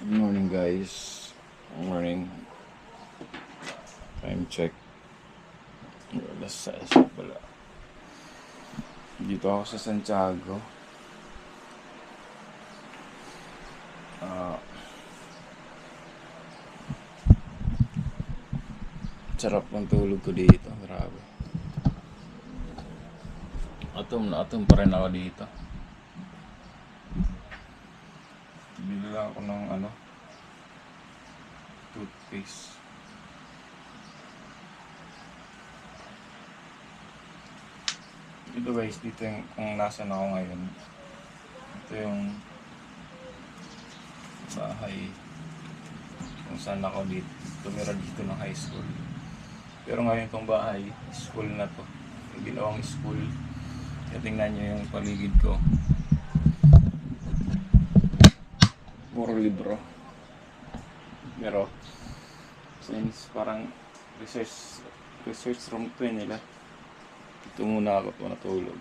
Good morning guys. Good morning. Time check. Alas 6 pala. Dito ako sa Santiago. Sarap ng tulog ko dito. Grabe. Atom na atom pa rin ako dito. Bili lang ako ng toothpaste. Ito guys, dito yung kung nasan ako ngayon. Ito yung bahay kung saan ako dito. Tumira dito ng high school. Pero ngayon itong bahay, school na to. Yung ginawang school. Kaya tingnan nyo yung paligid ko. Puro libro. Pero since parang research room to nila, ito muna ako po natulog.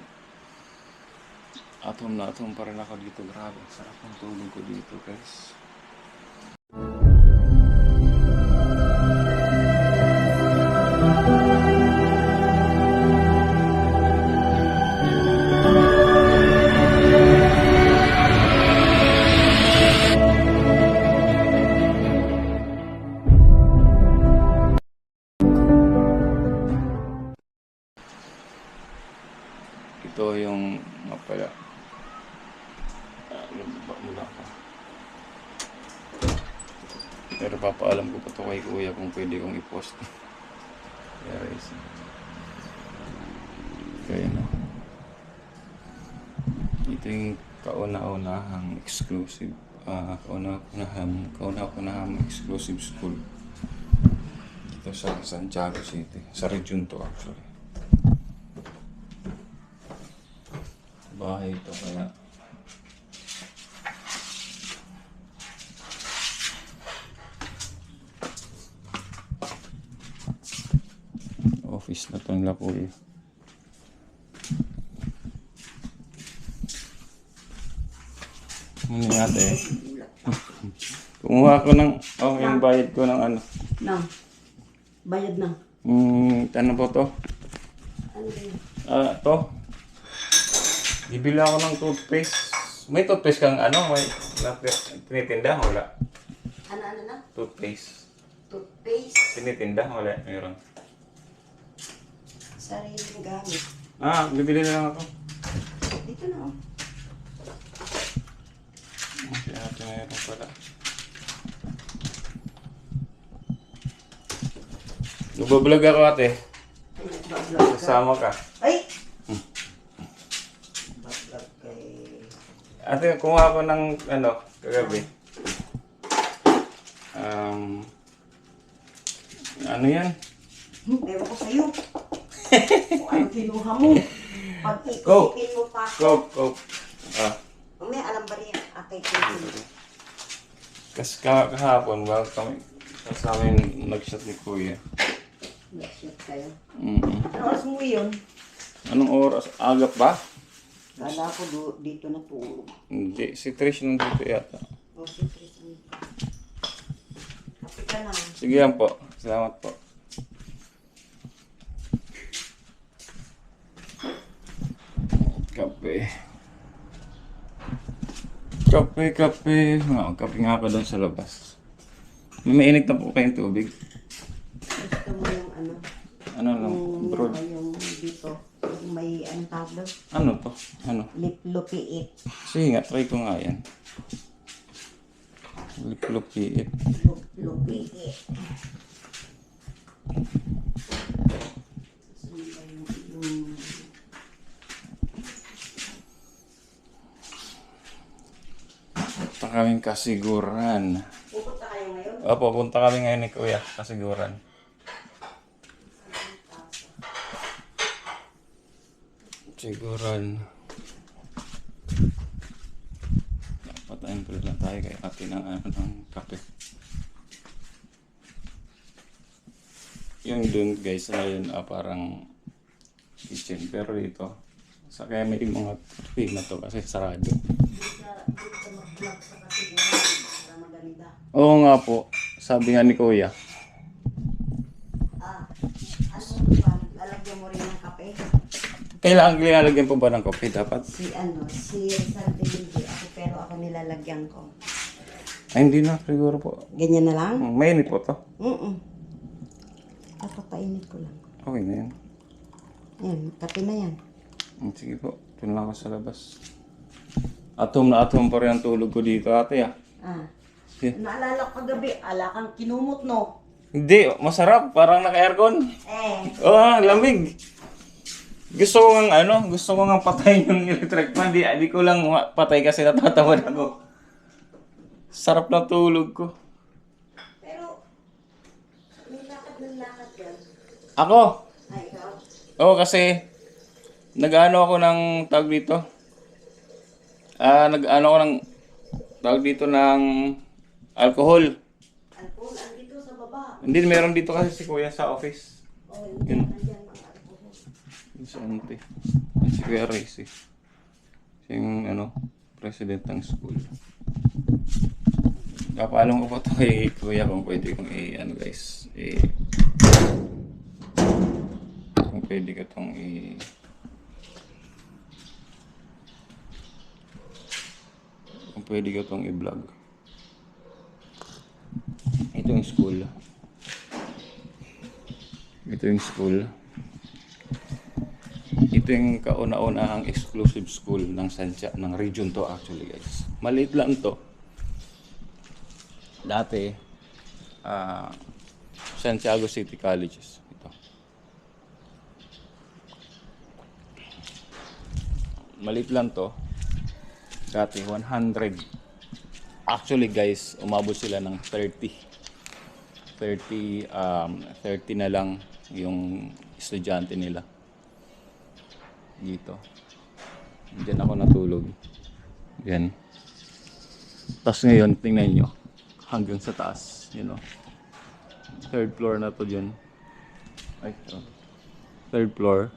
Atom na atom pa rin ako dito. Grabe, sarap ang tulog ko dito guys. Ito yung mapala. Lumabak muna ako. Pero papaalam ko pa ito kay kuya kung pwede kong i-post. Kaya na. Ito yung kauna-unahang exclusive. Kauna-unahang exclusive school. Dito sa Santiago City. Sa region to actually. Bahay ito kaya office na ito nila kuya. Ano yate kumuha ko ng yung bayad ko ng bayad ng ano po to? ano yun? To bibili ako ng toothpaste. May toothpaste kang may tinitinda? Wala. Ano na? Toothpaste. Toothpaste. Tinitinda? Wala. Meron. Sariling gamit. Bibili na lang ako. Dito na Kaya natin mayroon pala. Nagbablog ako ate. Sasama ka. Ay! Ate, kumuha ko ng kagabi. Ano yan? Ewan ko sa'yo. Kung ano kinuha mo. Pag iisipin mo pa ako. Coke. May alam ba rin atay ko? Kasi kahapon, bago kami sa amin nag-shot ni Kuya. Nag-shoot kayo. Mm-hmm. Ano oras mo yun? Anong oras? Agap ba? Kala ko dito na tulog. Hindi. Si Trish nandito yata. O, si Tristan. Kapi ka na. Sige yan po. Salamat po. Kape. Kape nga ako doon sa labas. May mainit na po kayong tubig. Gusto mo yung Ano lang? Broad. yung dito. Yung may anong tawag doon? Ano to? Lupiit. Sige nga, try ko nga yan. Lupiit. Lupiit. Punta kaming kasiguran. Pupunta kayo ngayon? Opo, punta kami ngayon ni Kuya, kasiguran. Siguran. Patayin pala lang tayo kay ate ng kape. Yung dun guys na yun parang kitchen. Pero dito, sa kaya may mga na to kasi sarado. magsaka siguro para maganda. Oo nga po. Sabi nga ni Kuya. Ano ba? Lalagyan mo rin ng kape? Kailangan lalagyan po ba ng kape dapat? Si Sante hindi ako, pero ako nilalagyan ko. Ay, hindi na. Siguro po. Ganyan na lang? Mainit po to. Papainit ko lang. Okay na yan. Ayan, kape na yan. Sige po. Ito na lang ako sa labas. Atom na atom pa rin ang tulog ko dito, ate ah. Yeah. Naalala ko kagabi, ala kang kinumot, no? Hindi, masarap. Parang naka-aircon. Oo, lamig. Gusto ko nga patayin yung electric fan. Di ko lang patay kasi natatamad ako. Sarap na tulog ko. Pero, may lakad yan. Ako? Ay, ikaw? Oo, kasi nag-ano ako ng tawag dito. Nag-ano ako ng tawag dito ng alcohol. Alcohol, andito sa baba. Hindi, meron dito kasi si Kuya sa office. Nandiyan mga alcohol. Yung sa ante. Si Kuya Reyes eh. Siya yung president ng school. Kapaalam ko po ito kay Kuya kung pwede kong guys. Kung pwede ko itong kung pwede ko itong i-vlog. Ito yung school. Ito yung school. Ito yung kauna-una ang exclusive school ng ng region to actually guys. Maliit lang to. Dati, Santiago City Colleges. Ito. Maliit lang to. Dati, 100. Actually guys, umabot sila ng 30 na lang yung estudyante nila. Dito. Diyan ako natulog. Yan. Tapos ngayon, tingnan nyo. Hanggang sa taas, third floor na to dyan. Ay, third floor.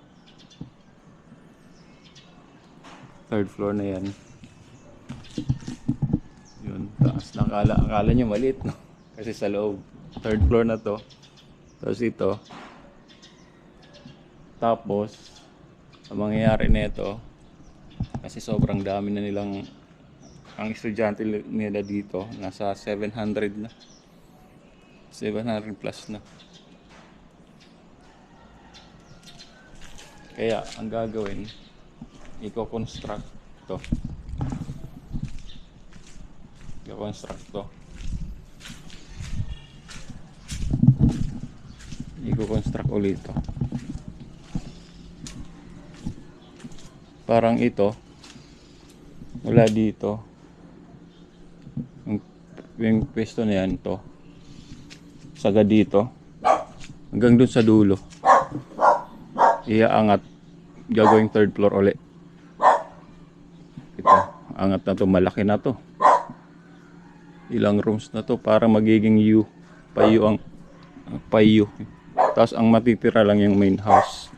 Third floor na yan. Yun, taas na. Akala nyo maliit, no? Kasi sa loob. Third floor na to. Tapos ito. Tapos, ang mangyayari nito, kasi sobrang dami na nilang ang estudyante nila dito, nasa 700 na. 700 plus na. Kaya, ang gagawin, i-construct to. I-construct to. I-construct ulit to. Parang ito, mula dito, yung pwesto na yan to, saga dito hanggang dun sa dulo, iaangat, gagawing third floor ulit. Ito, angat na to, malaki na to, ilang rooms na to, para magiging payo. Tapos ang matitira lang yung main house.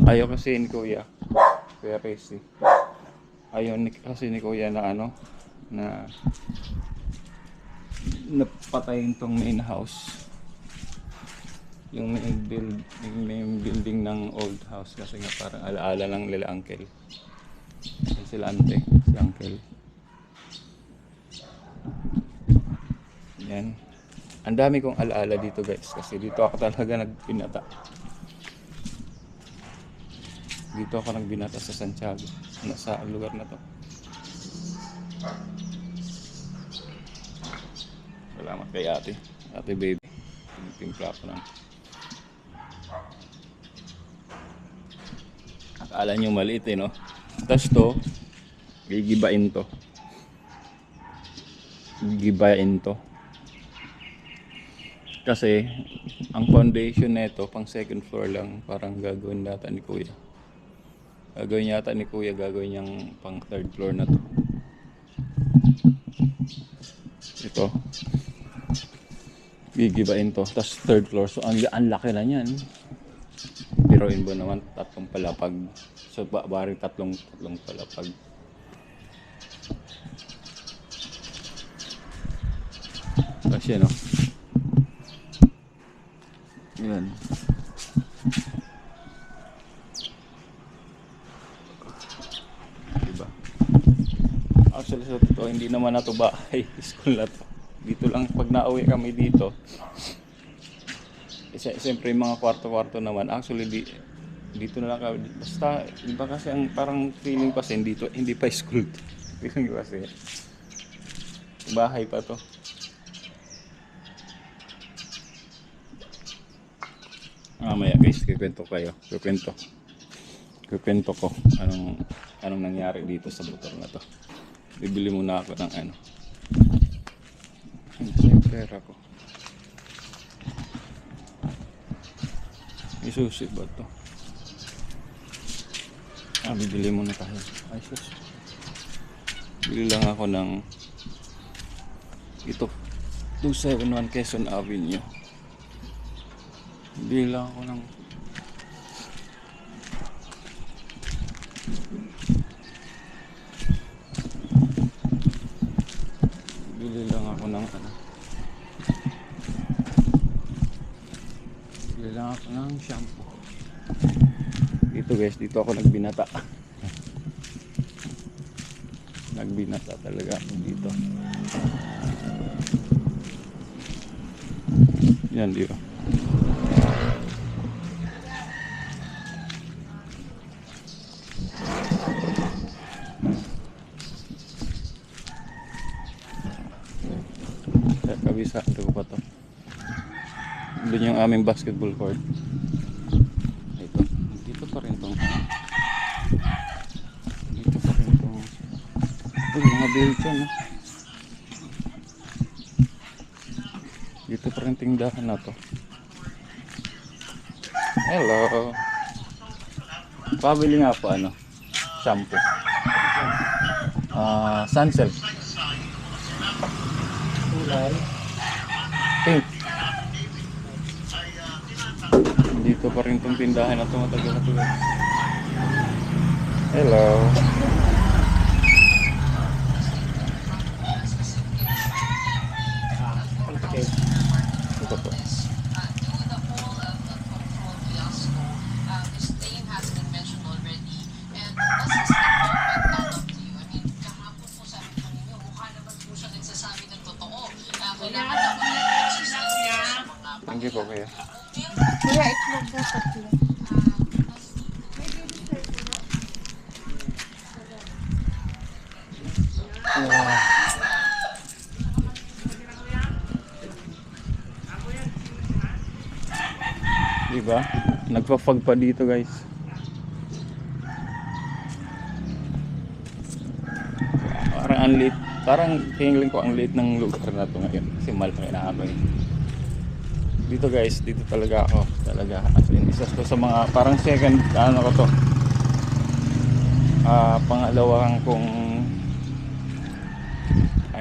Ayaw kasi ni Kuya Reyes eh. Ayaw kasi ni Kuya na na napatayin tong main house, yung main building ng old house, kasi nga parang alaala ng lila uncle, sila ante, si uncle. Yan, ang dami kong alaala dito guys, kasi dito ako talaga nagbinata. Dito ako nagbinata sa Santiago, sa lugar na to. Salamat kay ate baby. Timpla ko lang. Akala nyo maliit no? Tapos to, gigibain to. Kasi, ang foundation nito pang second floor lang, parang gagawin yata ni Kuya. Gagawin niyang pang third floor na to. Ito. Gigibain to. Tapos third floor. So, ang laki na yan. Biruin mo naman, 3 palapag. So, bari tatlong palapag. Kasi no. Yan. Diba? Actually sa totoo, hindi naman na to bahay. School na to. Dito lang pag nauwi kami dito. Siyempre yung mga kwarto-kwarto naman. Actually dito na lang kami. Basta, di ba kasi ang parang feeling kasi dito, hindi pa school to. Feeling kasi bahay pa to. Mamaya guys, kikwento ko anong nangyari dito sa motor na to. Bibili muna ako ng ano. Yung pera ko. Isusi ba to? Bibili muna tayo. Ay sus. Bili lang ako ng ito 271 Quezon Avenue. Bili lang ako ng shampoo. Dito guys, dito ako nagbinata. Nagbinata talaga ako dito. Yan, di ba? Kabisa, ito ko pa to. Doon yung aming basketball court. Ito. Dito pa rin tong mga build yan, no? Dito pa rin tindahan na to. Hello. Pabili nga po ano, shampoo. Sunsilk. Kulay. Pink. Dito pa rin tong tindahan na to, matagal na to. Hello. Okay. Ito po. Thank you po kaya. Kuya, itlog na tatlo. Diba? Nagpa-fog pa dito guys. Parang ang liit. Parang feeling ko ang liit ng lugar na to ngayon. Kasi malaki na ako eh. Dito guys, dito talaga ako. Talaga. As in, isa to sa mga parang second, ano ko to. Pangalawang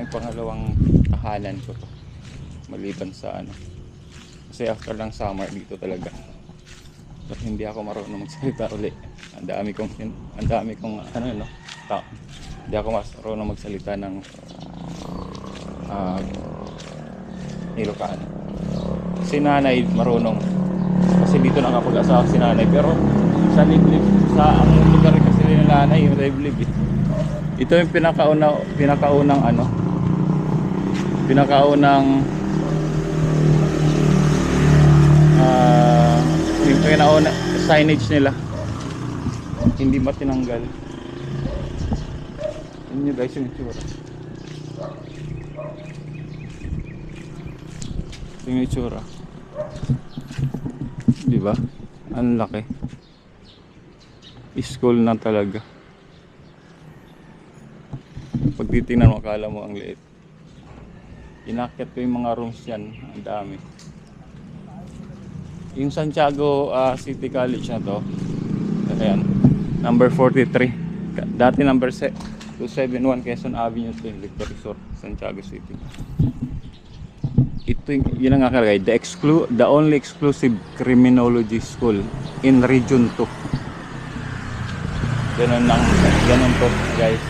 pangalawang tahanan ko to. Maliban sa ano. Kasi after ng summer dito talaga. But hindi ako marunong magsalita uli. Ang dami kong ano no, tao. Hindi ako marunong magsalita ng Ilocano. Si nanay marunong. Kasi dito nakapag-asawa si nanay, pero sa liblib, sa ang lugar kasi ni nanay yung liblib eh. Ito yung pinakaunang yung pinakauna signage nila hindi matinanggal. Yun nyo guys yung itsura. Yung itsura, diba? Ang laki. School na talaga. Pag titingnan mo, akala mo ang liit. Inakyat ko yung mga rooms yan. Ang dami. Yung Santiago City College na to, ayan, number 43. Dati number 271 Quezon Avenue to yung Victor Resort, Santiago City. Ito yun ang nakalagay, the only exclusive criminology school in Region 2. Ganun to guys.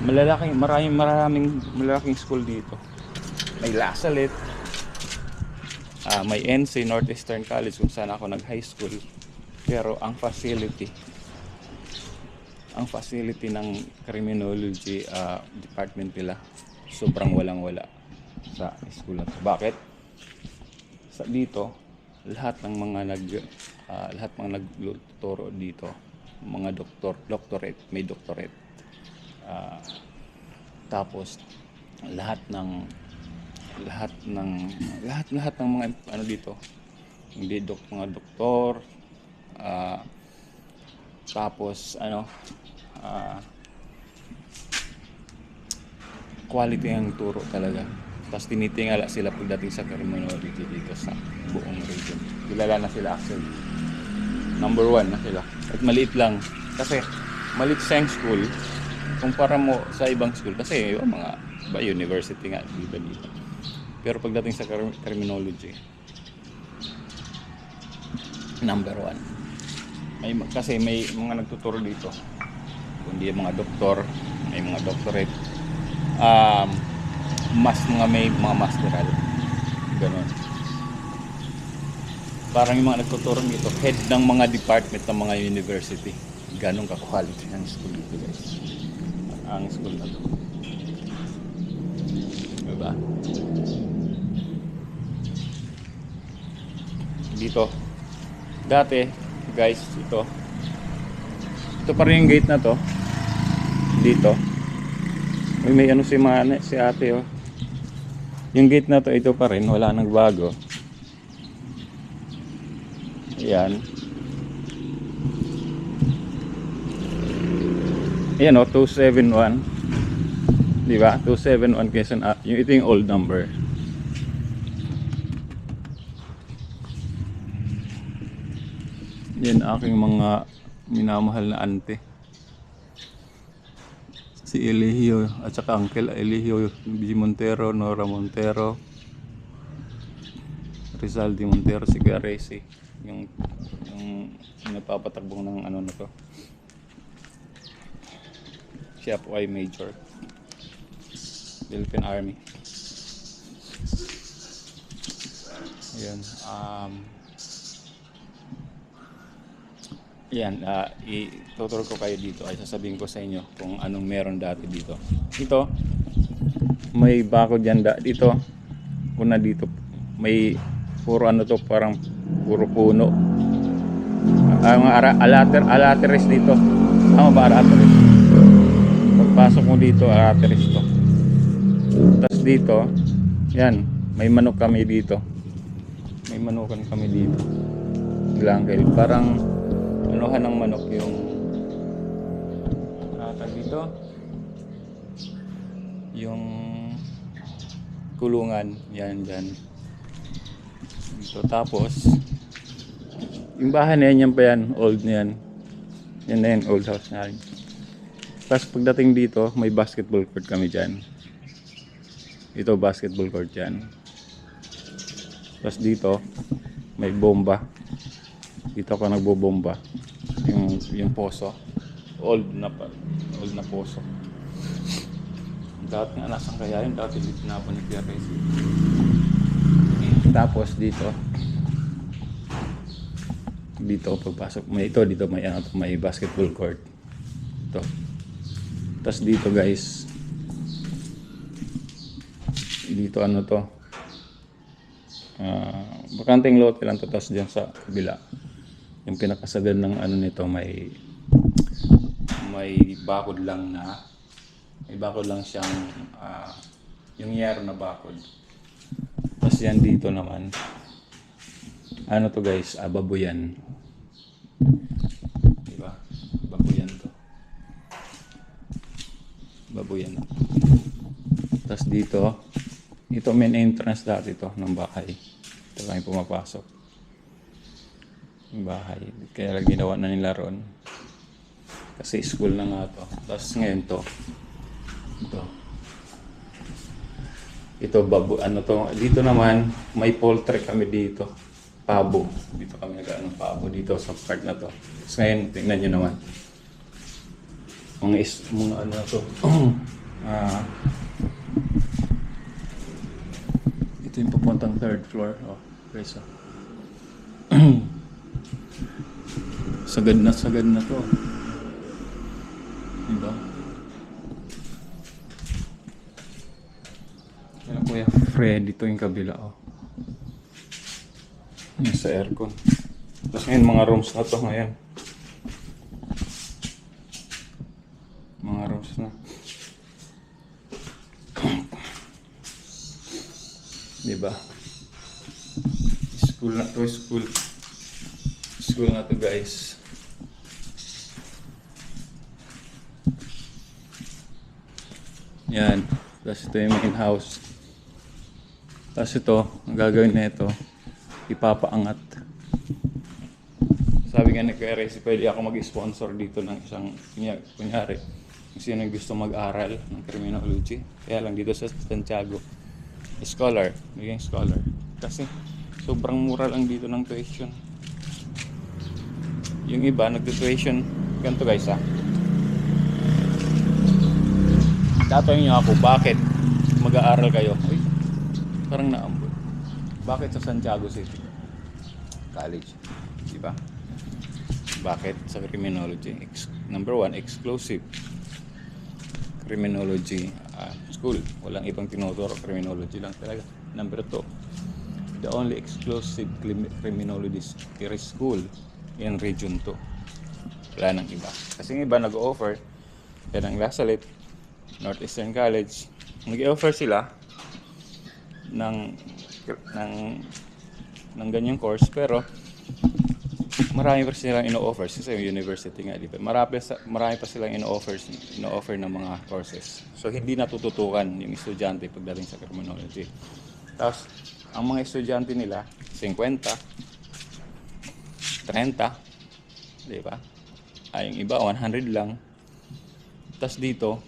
Maraming malaking school dito. may LaSalle, may NC, Northeastern College kung saan ako nag-high school. Pero ang facility ng criminology department nila sobrang walang-wala sa school na to. Bakit? Sa dito, lahat mga nagtuturo dito, mga doctorate, may doctorate. Tapos lahat ng mga ano dito, hindi mga doktor, tapos quality ang turo talaga. Tapos tinitingala sila pagdating sa criminology dito sa buong region. Kilala na sila actually. Number 1 na sila. At maliit lang. Kasi maliit sa school kumpara mo sa ibang school. Kasi yung mga university nga dito. Pero pagdating sa criminology, number 1. Kasi may mga nagtuturo dito. Kundi mga doktor, may mga doctorate. May mga masteral. Ganon. Parang yung mga nagtuturo dito, head ng mga department ng mga university. Ganon ka-quality ng school dito, guys. Ang school na to. Diba? Dito. Dati, guys, ito pa rin yung gate na to. Dito. May ano si ate, oh. Yung gate na to, ito pa rin, wala nang bago. Ayan. Ayan, oh, 271. Diba? 271 Quezon Avenue. Ito yung old number. Yan aking mga minamahal na ante. Si Eligio at saka Uncle Eligio B. Montero, Nora Montero, Rizal D. Montero, si Garesi, yung napapatakbong ng ano na to. Siya po ay Major Philippine Army. Ayan. Yan, ituturo ko kayo dito ay sasabihin ko sa inyo kung anong meron dati dito. Ito, may bako dyan dito. Una dito, may puro ano to, parang puro puno. Mga alateres dito. Tama ba alateres? Pagpasok mo dito, alateres to. Tapos dito, yan, may manok kami dito. May manukan kami dito. Glangkel, parang anuhan ng manok yung dito yung kulungan yan dyan dito. Tapos yung bahay na yan pa yan, old na yan old house na rin. Tapos pagdating dito may basketball court kami dyan, ito basketball court dyan. Tapos dito may bomba, dito ako nagbobomba. Yung poso, old na poso. Dati nga nasaan kaya yun, dati dito na ako nag-realize. Tapos dito pagpasok dito may basketball court ito. Tapos dito guys, dito ano to, bakanteng lote lang to. Tapos dyan sa kabila yung pinakasagan ng ano nito, may bakod lang siyang yung yero na bakod. Tapos yan dito naman ano to guys, babuyan, diba? Babuyan. Tapos dito ito main entrance dati to ng bahay. Ito kami pumapasok bahay, kaya ginawa na nila ron kasi school na nga to. Tapos ngayon ito ano to, dito naman may poultry kami dito, pabo, dito kami nag-ano pabo dito sa part na to. Tapos ngayon tingnan nyo naman mga ano na to papuntang third floor. Oh, guys, oh. Sagad na to. Diba? Yan Kuya Fred, dito yung kabila, oh. Yan sa aircon. Tapos ngayon, mga rooms na to ngayon. Mga rooms na. Diba? School na to, school. School na to, guys. Yan. Tapos ito yung main house. Tapos ito, ang gagawin na ito, ipapaangat. Sabi nga ni Kuya Resi, pwede ako mag-sponsor dito ng isang, kunyari, kung sino yung gusto mag-aral ng criminology. Kaya lang dito sa Santiago, scholar, maging scholar. Kasi sobrang mura lang dito ng tuition. Yung iba, nagtutuition, ganito guys ha. Tatanungin nyo ako, bakit mag-aaral kayo? Uy, parang naambol. Bakit sa Santiago City College? Diba? Bakit sa criminology? Number one, exclusive criminology school. Walang ibang tinuturo, criminology lang talaga. Number two, the only exclusive criminology school in Region 2. Wala nang iba. Kasi yung iba nag-offer, yan ang LaSalle, Northeastern College, nag-offer sila ng ganyang course, pero marami pa silang ino-offer kasi yung university nga, di ba? Marami pa silang ino-offer ng mga courses. So hindi natututukan yung estudyante pagdating sa criminology. Tapos ang mga estudyante nila 50, 30, di ba? Yung iba 100 lang. Tapos dito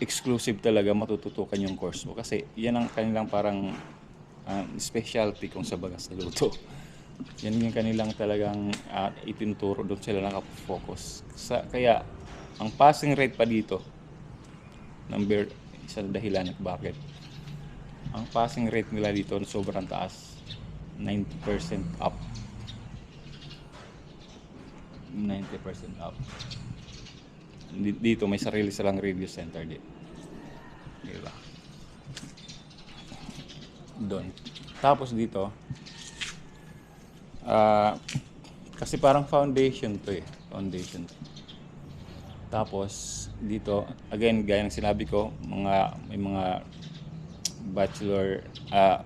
exclusive talaga matututukan yung course mo kasi yan ang kanilang parang specialty kung sa bagas sa luto. Yan yung kanilang talagang itinuturo, doon sila nakafocus. Kaya ang passing rate pa dito, isa na dahilan at bakit ang passing rate nila dito sobrang taas, 90% up. 90% up. Dito may sarili silang review center dito. Diba? Doon. Tapos dito, kasi parang foundation to eh. Foundation. Tapos dito, again, gaya ng sinabi ko, may mga bachelor,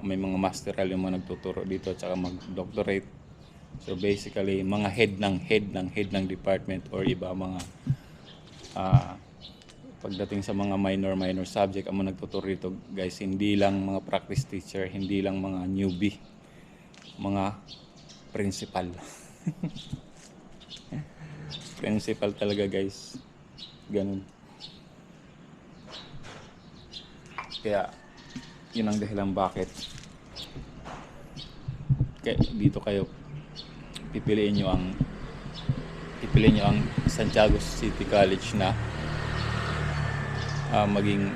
may mga masteral yung mga nagtuturo dito at saka mag-doctorate. So basically, mga head ng department or iba mga pagdating sa mga minor subject ang mga nagtuturo dito, guys, hindi lang mga practice teacher, hindi lang mga newbie, mga principal. Principal talaga, guys. Ganun. Kaya yun ang dahilan bakit dito kayo pipiliin nyo ang Santiago City College na maging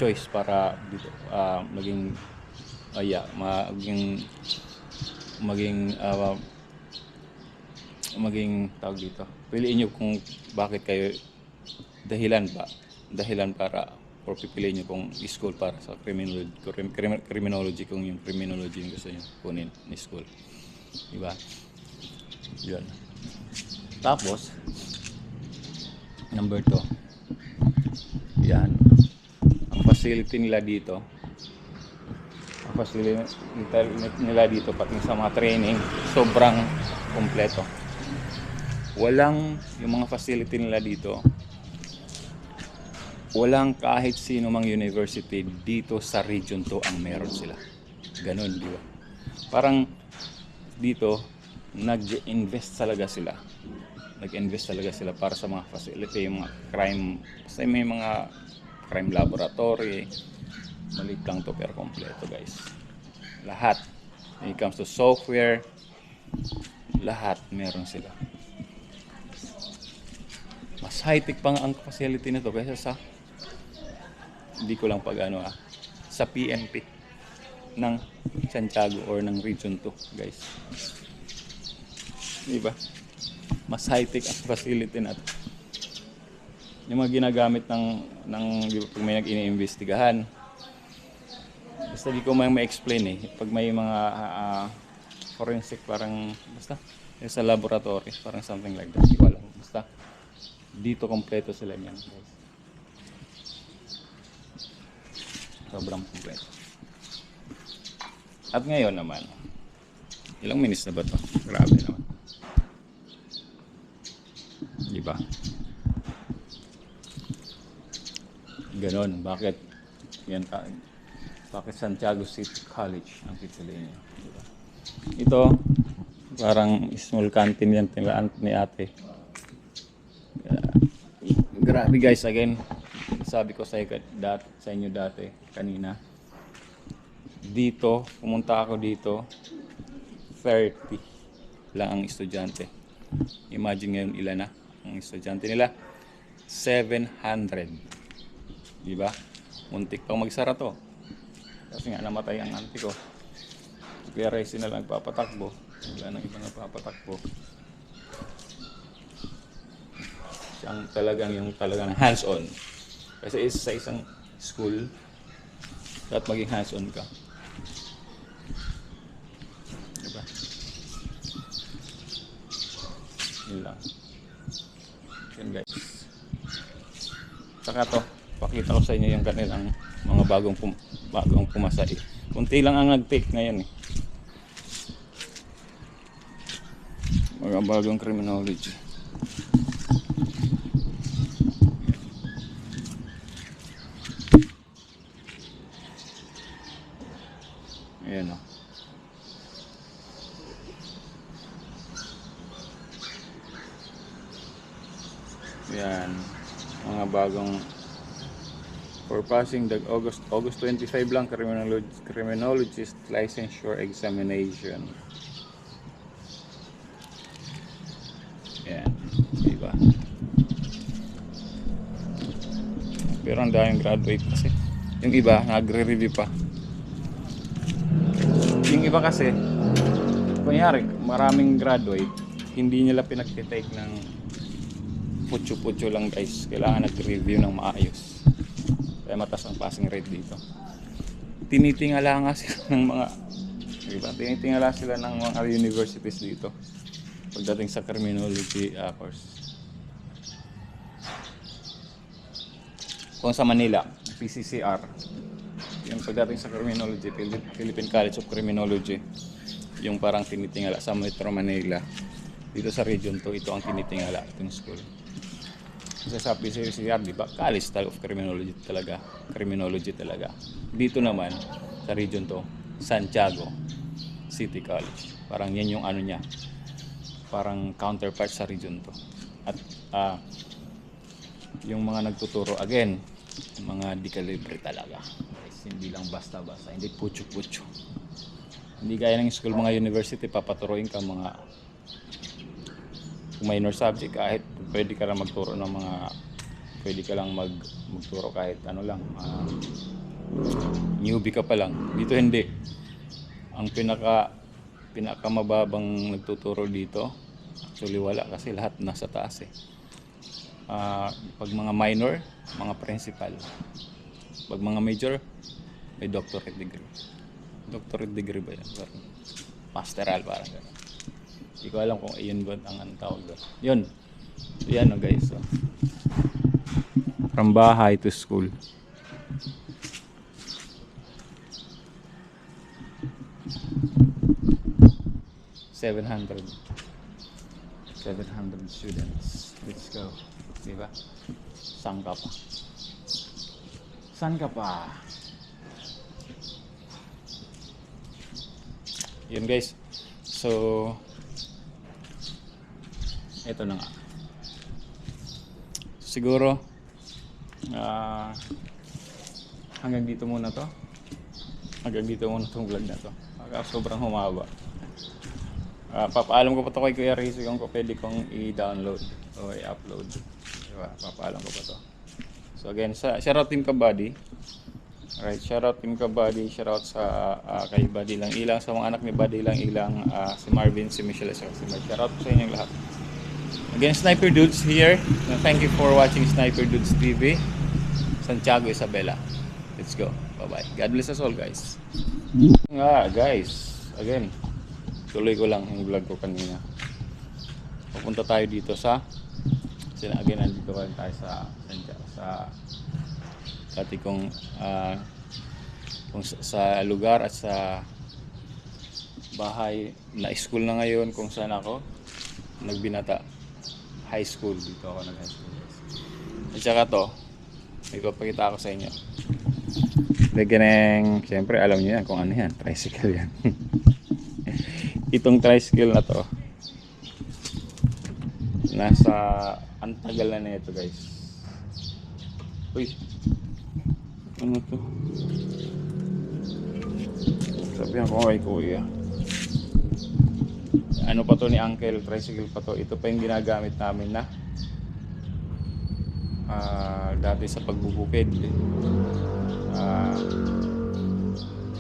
choice para dito, maging tawag dito. Piliin nyo kung bakit kayo, dahilan para or pipiliin nyo kung school para sa criminology kung yung criminology yung gusto nyo kunin ni school. Diba? Yun. Tapos number 2, yan, ang facility nila dito, pati sa mga training, sobrang kompleto. Yung mga facility nila dito, walang kahit sino mang university dito sa Region 2 ang meron sila. Ganun, di ba? Parang dito nag-invest talaga sila para sa mga facility, yung mga crime, kasi may mga crime laboratory, maliit lang to pero kompleto, guys. Lahat, when it comes to software, lahat meron sila. Mas high-tech pa nga ang facility nito kaysa sa, hindi ko lang sa PNP ng Santiago or ng Region 2, guys. Diba? Mas high-tech ang facility natin. Yung mga ginagamit ng di ba, pag may nag-iniimbestigahan. Basta di ko ma-explain eh. Pag may mga forensic parang, basta, yung sa laboratory, parang something like that. Di ko alam. Basta, dito kompleto sila niyan, guys. Sobrang kompleto. At ngayon naman, ilang minutes na ba to? Grabe naman. Diba? Ganon. Bakit? Yan, bakit Santiago City College ang pipiliin niyo? Diba? Ito, parang small canteen yan tilaan ni ate. Grabe guys, again, sabi ko sa inyo dati, kanina. Dito, pumunta ako dito, 30 lang ang estudyante. Imagine ngayon ilan na ang estudyante nila. 700. Diba? Muntik pang magsara to. Kasi nga namatay ang auntie ko. Kaya Racing na lang nagpapatakbo. Wala nang ibang nagpapatakbo. Siyang talagang hands-on. Kasi sa isang school, dapat maging hands-on ka. Diba? Yun lang. Yun guys. Saka to, pakita ko sa inyo yung kanilang mga bagong pumasay. Kunti lang ang nag-take ngayon eh. Mga bagong criminology. Ayan o. Yan. Mga bagong for passing the August 25 lang criminologist licensure examination. Yan. Diba? Pero ang daming graduate kasi. Yung iba, nagre-review pa. Yung iba kasi, kunyari, maraming graduate, hindi nila pinag-take ng putyo-putyo lang guys. Kailangan nag-review ng maayos. Kaya mataas ang passing rate dito. Tinitingala nga sila ng mga, diba? Tinitingala sila ng mga universities dito pagdating sa criminology course. Kung sa Manila, PCCR, yung pagdating sa criminology, Philippine College of Criminology, yung parang tinitingala sa Metro Manila. Dito sa Region 2, ito ang tinitingala, itong school. Kasi sa PCCR, di ba? College of Criminology talaga. Dito naman, sa Region 2, Santiago City College. Parang yan yung ano niya. Parang counterpart sa Region 2. At yung mga nagtuturo, again, mga di-calibre talaga. Hindi lang basta-basta, hindi putyo-putyo. Hindi gaya ng school, mga university, papaturuin ka mga minor subject, kahit pwede ka lang magturo ng mga, pwede ka lang magturo kahit ano lang, newbie ka pa lang. Dito hindi. Ang pinakamababang nagtuturo dito, actually wala kasi lahat nasa taas eh. Pag mga minor, mga principal. Pag mga major, may doctorate degree. Doctorate degree ba yan? Parang pastoral parang gano'n. Hindi ko alam kung ayun ba ang tawag doon. Yun. So yan o guys. So, from bahay to school. $700 students. Let's go. Diba? Saan ka pa? Saan ka pa? Yun guys. So ito na nga. Siguro hanggang dito muna to. Hanggang dito muna tong vlog na to. Sobrang humaba. Papaalam ko pa to kay Kuya Rizzy kung pwede kong i-download o i-upload. Diba? Papaalam ko pa to. So again, sa Shoutout Team Kabady, Alright, shoutout din ka Buddy, shoutout sa kay Buddy Lang Ilang, sa mga anak ni Buddy Lang Ilang, si Marvin, si Michelle, si Mar. Shoutout sa inyong lahat. Again, Sniper Dudes here. Thank you for watching Sniper Dudes TV. Santiago Isabela. Let's go. Bye-bye. God bless us all, guys. Guys, again, tuloy ko lang yung vlog ko kanina. Pupunta tayo dito sa again, nandito tayo sa dati kong kung sa lugar at sa bahay na school na ngayon kung saan ako nagbinata. High school, dito ako nag-high school. At saka to, may papakita ako sa inyo. Ganeng, siyempre alam niyo yan kung ano yan, tricycle yan. Itong tricycle na to, nasa, ang tagal na nito guys. Uy, ano to? Sabihan ko kay kuya. Ano pa to ni Uncle, tricycle pa to. Ito pa yung ginagamit namin na dati sa pagbubukid.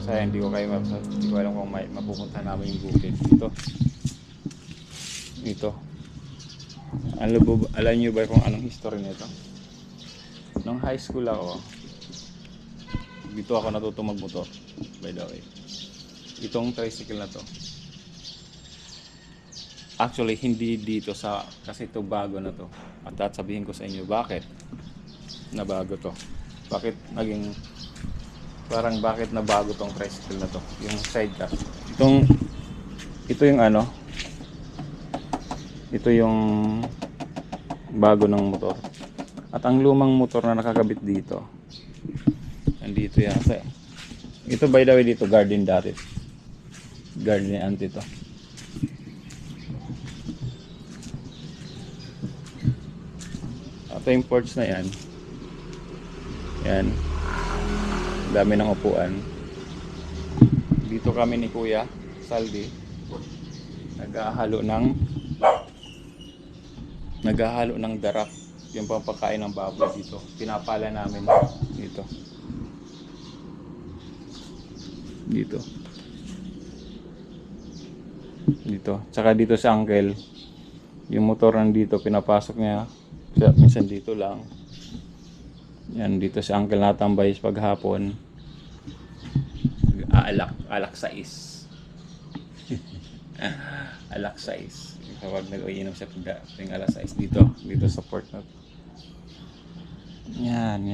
Saya hindi ko alam kung mapupunta namin yung bukid ito. Alam niyo ba kung anong history nito? Nung high school ako, dito ako natuto magmotor, by the way. Itong tricycle na to, actually hindi dito kasi ito bago na to. At sabihin ko sa inyo bakit na bago to. Bakit na bago tong tricycle na to, yung sidecar. Ito yung bago ng motor. At ang lumang motor na nakakabit dito, nandito yan. Ito by the way dito, garden dati. Garden ni auntie to. Ito yung porch na yan. Yan. Dami ng upuan. Dito kami ni Kuya Saldi naghahalo ng darak, yung pampakain ng baboy dito. Pinapala namin dito. Tsaka dito sa Uncle, yung motor nandito, pinapasok niya. Minsan dito lang. Yan, dito si Uncle natambay paghapon. Alak sais. Alak sais. Kapag nag-iinom siya pag alas 6 dito sa port na to. Yan.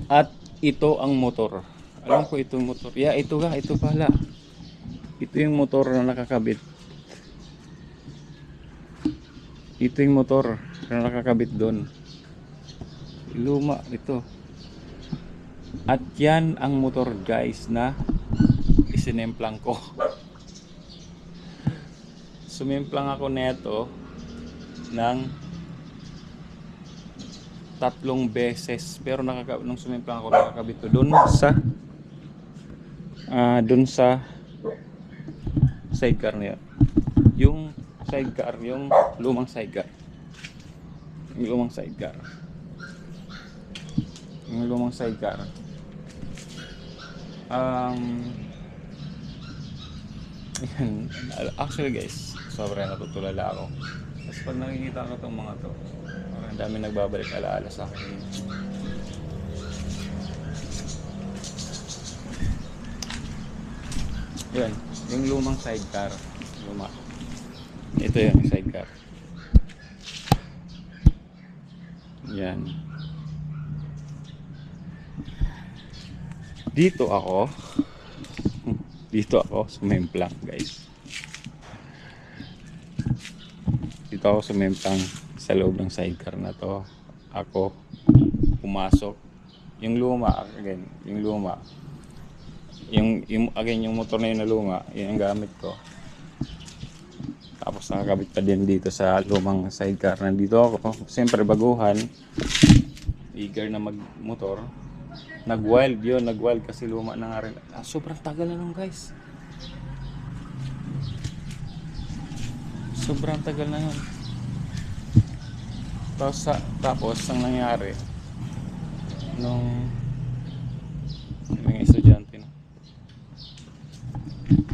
At ito ang motor. Alam ko itong motor. Ito pala. Ito yung motor na nakakabit. Ito yung motor na nakakabit doon. Luma ito. At yan ang motor guys na isinemplang ko. Sumimplang ako neto ng 3 beses, pero nung sumimplang ako nakakabit to doon sa sidecar niya. Yung sidecar, yung lumang sidecar. Yan. Actually guys, sobrang natutulala ako. Tapos pag nakikita ko itong mga to, ang dami nagbabalik alaala sa akin. Yan, yung lumang sidecar. Ito yung sidecar. Yan. Dito ako sumemplang guys. Dito ako sumemplang sa loob ng sidecar na to. Ako pumasok. Yung luma, yung motor na yun na luma, yun ang gamit ko. Tapos nakakabit pa din dito sa lumang sidecar. Nandito ako, siyempre baguhan, eager na magmotor. Nag-wild kasi luma na nga rin. Sobrang tagal na nun guys. Sobrang tagal na nun. Tapos ang nangyari nung mga estudyante na.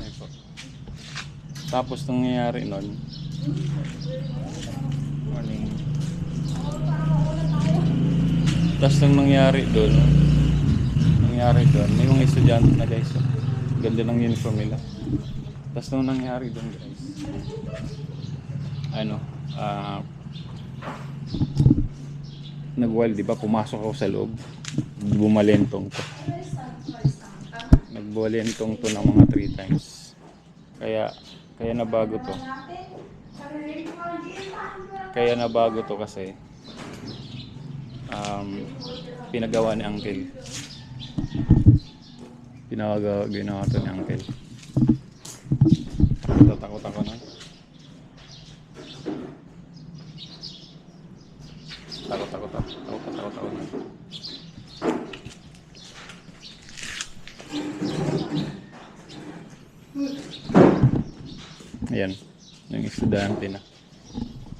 Ay po. Tapos nung nangyari nun, morning. Tapos nung nangyari doon, may mga estudyante na guys. So, ganda ng uniform nila. Tapos nung nangyari doon guys, nag-wild, di ba? Pumasok ako sa loob. Bumalentong to. Nagbumalentong to ng mga 3 times. Kaya nabago to. Kaya nabago to kasi pinagawa ni Uncle. Ginawa to ni Uncle. Tatakot ako na. Takot ako na. Ayan, yung estudyante na.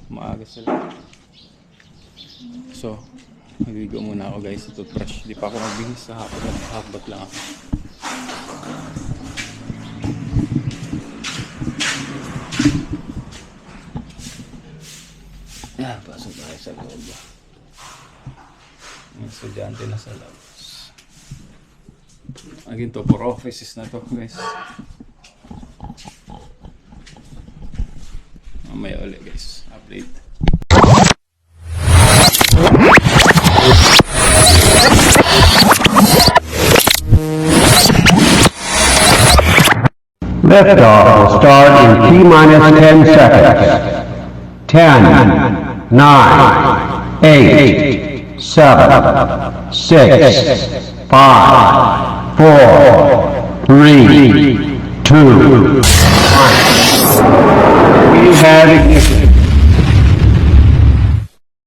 Maaga sila. So, magligo muna ako guys sa toothbrush. Di pa ako magbihis sa hapon. Nag-half-bath lang ako. Pasok tayo sa loob. Yung estudyante na sa labas. Again to, for offices na to guys. Mamaya ulit guys, update. Liftoff will start in T-minus 10 seconds. 10, 9, 8, 7, 6, 5, 4, 3, 2, 1. We have ignition.